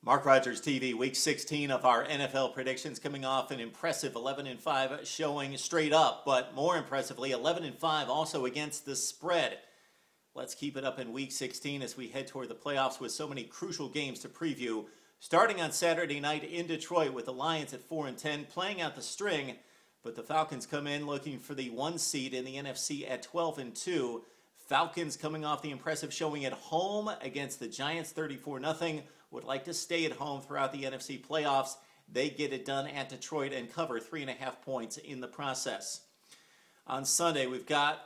Mark Rogers TV, Week 16 of our NFL predictions, coming off an impressive 11-5 showing straight up, but more impressively, 11-5 also against the spread. Let's keep it up in Week 16 as we head toward the playoffs with so many crucial games to preview. Starting on Saturday night in Detroit with the Lions at 4-10, playing out the string, but the Falcons come in looking for the 1 seed in the NFC at 12-2. Falcons coming off the impressive showing at home against the Giants 34-0. Would like to stay at home throughout the NFC playoffs. They get it done at Detroit and cover 3.5 points in the process. On Sunday, we've got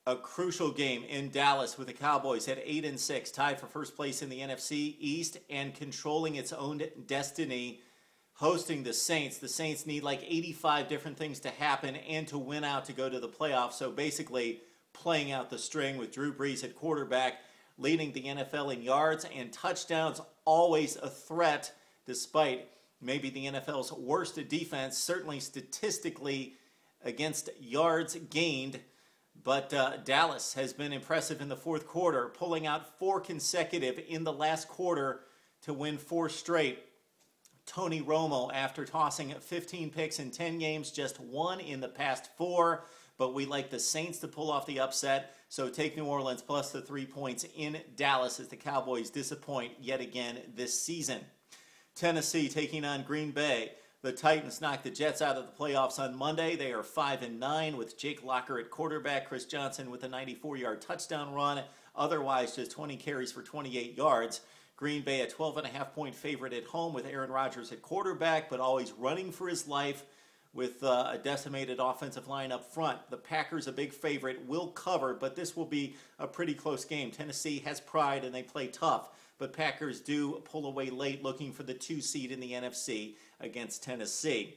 a crucial game in Dallas with the Cowboys at 8-6, tied for first place in the NFC East and controlling its own destiny, hosting the Saints. The Saints need like 85 different things to happen and to win out to go to the playoffs. So basically playing out the string with Drew Brees at quarterback, leading the NFL in yards and touchdowns, always a threat despite maybe the NFL's worst defense, certainly statistically against yards gained. But Dallas has been impressive in the fourth quarter, pulling out 4 consecutive in the last quarter to win 4 straight. Tony Romo, after tossing 15 picks in 10 games, just 1 in the past 4. But we like the Saints to pull off the upset, so take New Orleans plus the 3 points in Dallas as the Cowboys disappoint yet again this season. Tennessee taking on Green Bay. The Titans knocked the Jets out of the playoffs on Monday. They are 5-9 with Jake Locker at quarterback, Chris Johnson with a 94-yard touchdown run. Otherwise, just 20 carries for 28 yards. Green Bay a 12.5-point favorite at home with Aaron Rodgers at quarterback, but always running for his life with a decimated offensive line up front. The Packers, a big favorite, will cover, but this will be a pretty close game. Tennessee has pride and they play tough, but Packers do pull away late looking for the 2 seed in the NFC against Tennessee.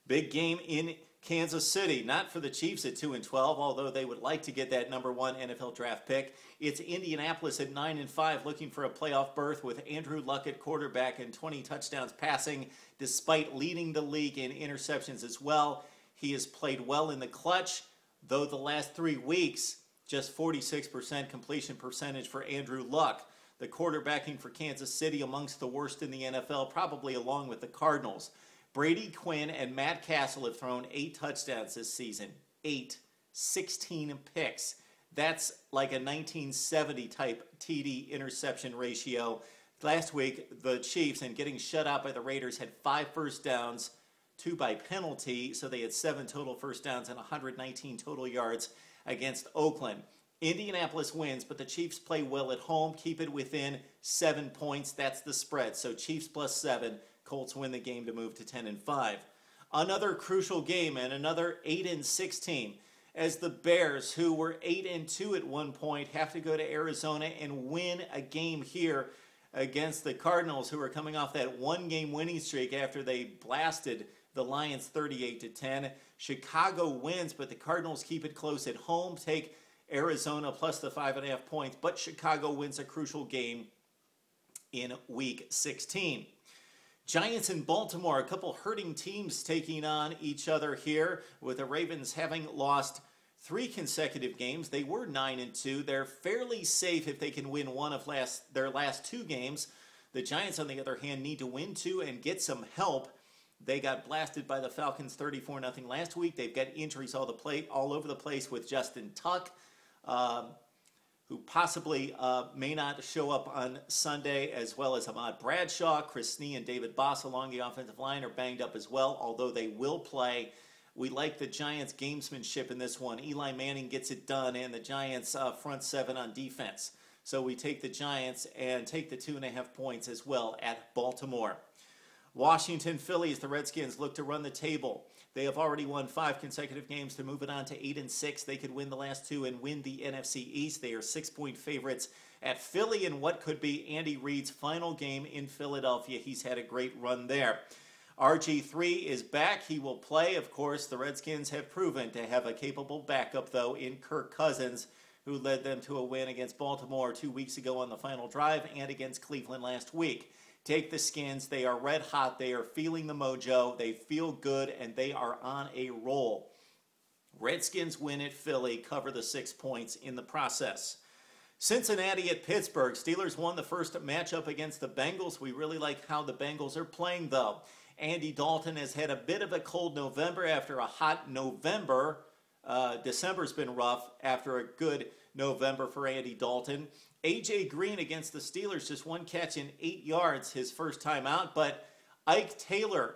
Big game in Kansas City, not for the Chiefs at 2-12, although they would like to get that number 1 NFL draft pick. It's Indianapolis at 9-5, looking for a playoff berth with Andrew Luck at quarterback and 20 touchdowns passing, despite leading the league in interceptions as well. He has played well in the clutch, though the last 3 weeks, just 46% completion percentage for Andrew Luck. The quarterbacking for Kansas City amongst the worst in the NFL, probably along with the Cardinals. Brady Quinn and Matt Castle have thrown 8 touchdowns this season. 8, 16 picks. That's like a 1970 type TD interception ratio. Last week, the Chiefs, and getting shut out by the Raiders, had 5 first downs, 2 by penalty, so they had 7 total first downs and 119 total yards against Oakland. Indianapolis wins, but the Chiefs play well at home, keep it within 7 points. That's the spread. So Chiefs plus 7. Colts win the game to move to 10-5. Another crucial game and another 8-6 team as the Bears, who were 8-2 at one point, have to go to Arizona and win a game here against the Cardinals, who are coming off that 1-game winning streak after they blasted the Lions 38-10. Chicago wins, but the Cardinals keep it close at home, take Arizona plus the 5.5 points, but Chicago wins a crucial game in Week 16. Giants in Baltimore, a couple hurting teams taking on each other here, with the Ravens having lost 3 consecutive games. They were 9-2. They're fairly safe if they can win one of their last 2 games. The Giants, on the other hand, need to win 2 and get some help. They got blasted by the Falcons 34-0 last week. They've got injuries all over the place with Justin Tuck, who possibly may not show up on Sunday, as well as Ahmad Bradshaw. Chris Snee and David Boss along the offensive line are banged up as well, although they will play. We like the Giants' gamesmanship in this one. Eli Manning gets it done, and the Giants' front 7 on defense. So we take the Giants and take the 2.5 points as well at Baltimore. Washington, Phillies, the Redskins look to run the table. They have already won 5 consecutive games to move it on to 8-6. They could win the last 2 and win the NFC East. They are 6-point favorites at Philly in what could be Andy Reid's final game in Philadelphia. He's had a great run there. RG3 is back. He will play. Of course, the Redskins have proven to have a capable backup, though, in Kirk Cousins, who led them to a win against Baltimore 2 weeks ago on the final drive and against Cleveland last week. Take the Skins. They are red hot. They are feeling the mojo. They feel good, and they are on a roll. Redskins win at Philly, cover the 6 points in the process. Cincinnati at Pittsburgh. Steelers won the first matchup against the Bengals. We really like how the Bengals are playing, though. Andy Dalton has had a bit of a cold November after a hot November. December's been rough after a good November for Andy Dalton. A.J. Green against the Steelers, just one catch in 8 yards his first time out, but Ike Taylor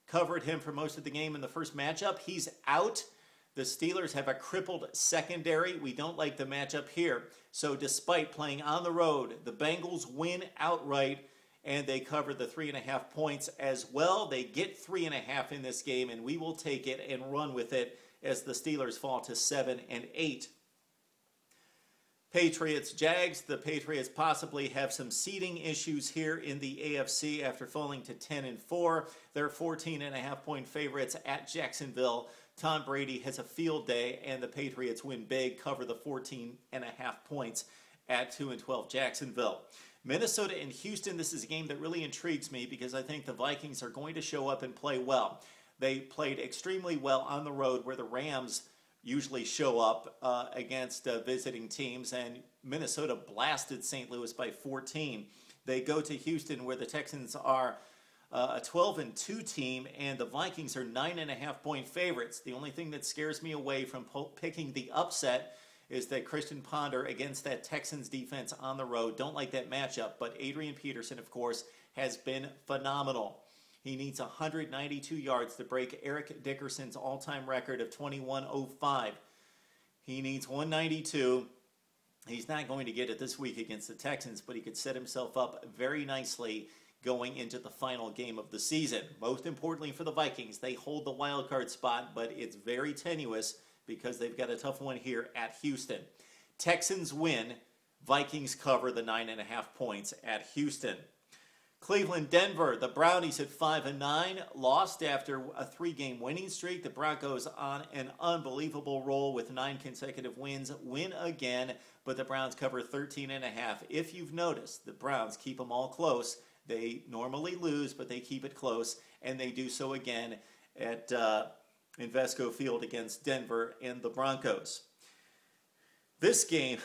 covered him for most of the game in the first matchup. He's out. The Steelers have a crippled secondary. We don't like the matchup here. So despite playing on the road, the Bengals win outright, and they cover the 3.5 points as well. They get 3.5 in this game, and we will take it and run with it as the Steelers fall to 7-8. Patriots-Jags. The Patriots possibly have some seeding issues here in the AFC after falling to 10-4. They're 14.5-point favorites at Jacksonville. Tom Brady has a field day, and the Patriots win big, cover the 14.5 points at 2-12 Jacksonville. Minnesota and Houston, this is a game that really intrigues me because I think the Vikings are going to show up and play well. They played extremely well on the road where the Rams usually show up against visiting teams, and Minnesota blasted St. Louis by 14. They go to Houston where the Texans are a 12-2 team, and the Vikings are 9.5-point favorites. The only thing that scares me away from picking the upset is that Christian Ponder against that Texans defense on the road. Don't like that matchup, but Adrian Peterson, of course, has been phenomenal. He needs 192 yards to break Eric Dickerson's all-time record of 21.05. He needs 192. He's not going to get it this week against the Texans, but he could set himself up very nicely going into the final game of the season. Most importantly for the Vikings, they hold the wild card spot, but it's very tenuous because they've got a tough one here at Houston. Texans win. Vikings cover the 9.5 points at Houston. Cleveland-Denver, the Brownies at 5-9, lost after a 3-game winning streak. The Broncos on an unbelievable roll with 9 consecutive wins, win again, but the Browns cover 13.5. If you've noticed, the Browns keep them all close. They normally lose, but they keep it close, and they do so again at Invesco Field against Denver and the Broncos. This game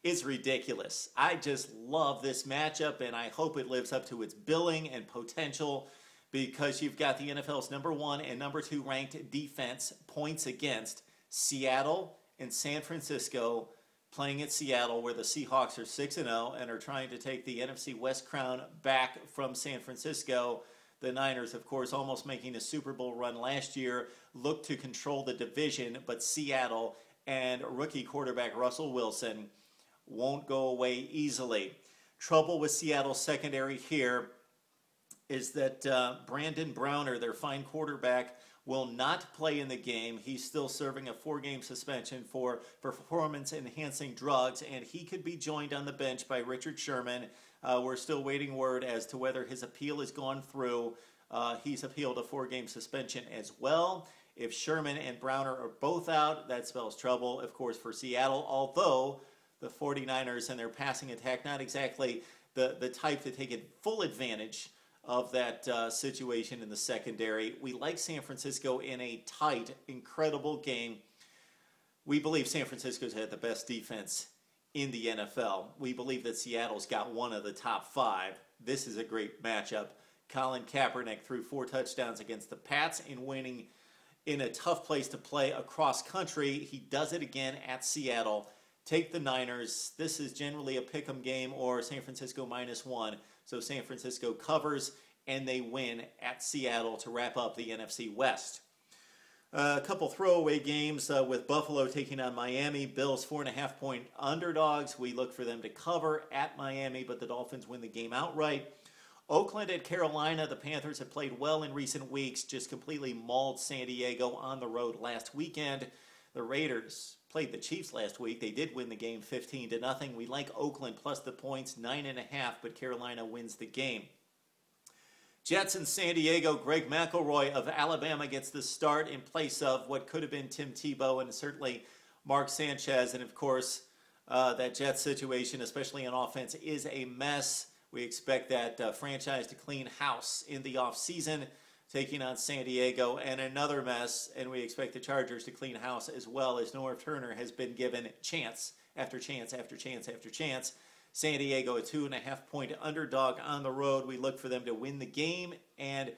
is ridiculous. I just love this matchup, and I hope it lives up to its billing and potential because you've got the NFL's number 1 and number 2 ranked defense points against Seattle and San Francisco playing at Seattle where the Seahawks are 6-0 and are trying to take the NFC West crown back from San Francisco. The Niners, of course, almost making a Super Bowl run last year, look to control the division, but Seattle and rookie quarterback Russell Wilson won't go away easily. Trouble with Seattle's secondary here is that Brandon Browner, their fine quarterback, will not play in the game. He's still serving a 4-game suspension for performance-enhancing drugs, and he could be joined on the bench by Richard Sherman. We're still waiting word as to whether his appeal has gone through. He's appealed a 4-game suspension as well. If Sherman and Browner are both out, that spells trouble, of course, for Seattle, although the 49ers and their passing attack, not exactly the type to take full advantage of that situation in the secondary. We like San Francisco in a tight, incredible game. We believe San Francisco's had the best defense in the NFL. We believe that Seattle's got one of the top 5. This is a great matchup. Colin Kaepernick threw 4 touchdowns against the Pats in winning in a tough place to play across country. He does it again at Seattle. Take the Niners. This is generally a pick'em game or San Francisco -1. So San Francisco covers and they win at Seattle to wrap up the NFC West. A couple throwaway games with Buffalo taking on Miami. Bills 4.5-point underdogs. We look for them to cover at Miami, but the Dolphins win the game outright. Oakland at Carolina. The Panthers have played well in recent weeks, just completely mauled San Diego on the road last weekend. The Raiders played the Chiefs last week. They did win the game 15-0. We like Oakland plus the points, 9.5, but Carolina wins the game. Jets in San Diego. Greg McElroy of Alabama gets the start in place of what could have been Tim Tebow and certainly Mark Sanchez. And, of course, that Jets situation, especially on offense, is a mess. We expect that franchise to clean house in the offseason, taking on San Diego, and another mess. And we expect the Chargers to clean house as well, as Norv Turner has been given chance after chance after chance after chance. San Diego, a 2.5-point underdog on the road. We look for them to win the game and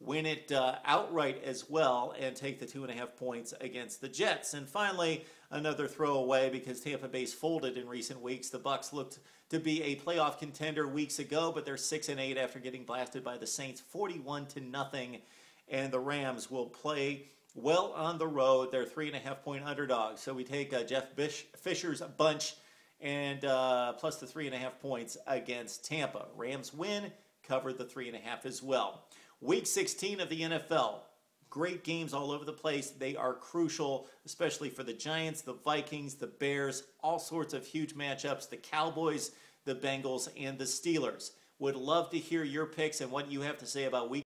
win it outright as well and take the 2.5 points against the Jets. And finally, another throwaway because Tampa Bay's folded in recent weeks. The Bucs looked to be a playoff contender weeks ago, but they're 6-8 after getting blasted by the Saints 41-0. And the Rams will play well on the road. They're 3.5-point underdogs. So we take Jeff Fisher's bunch and plus the 3.5 points against Tampa. Rams win, cover the 3.5 as well. Week 16 of the NFL. Great games all over the place. They are crucial, especially for the Giants, the Vikings, the Bears, all sorts of huge matchups, the Cowboys, the Bengals, and the Steelers. Would love to hear your picks and what you have to say about Week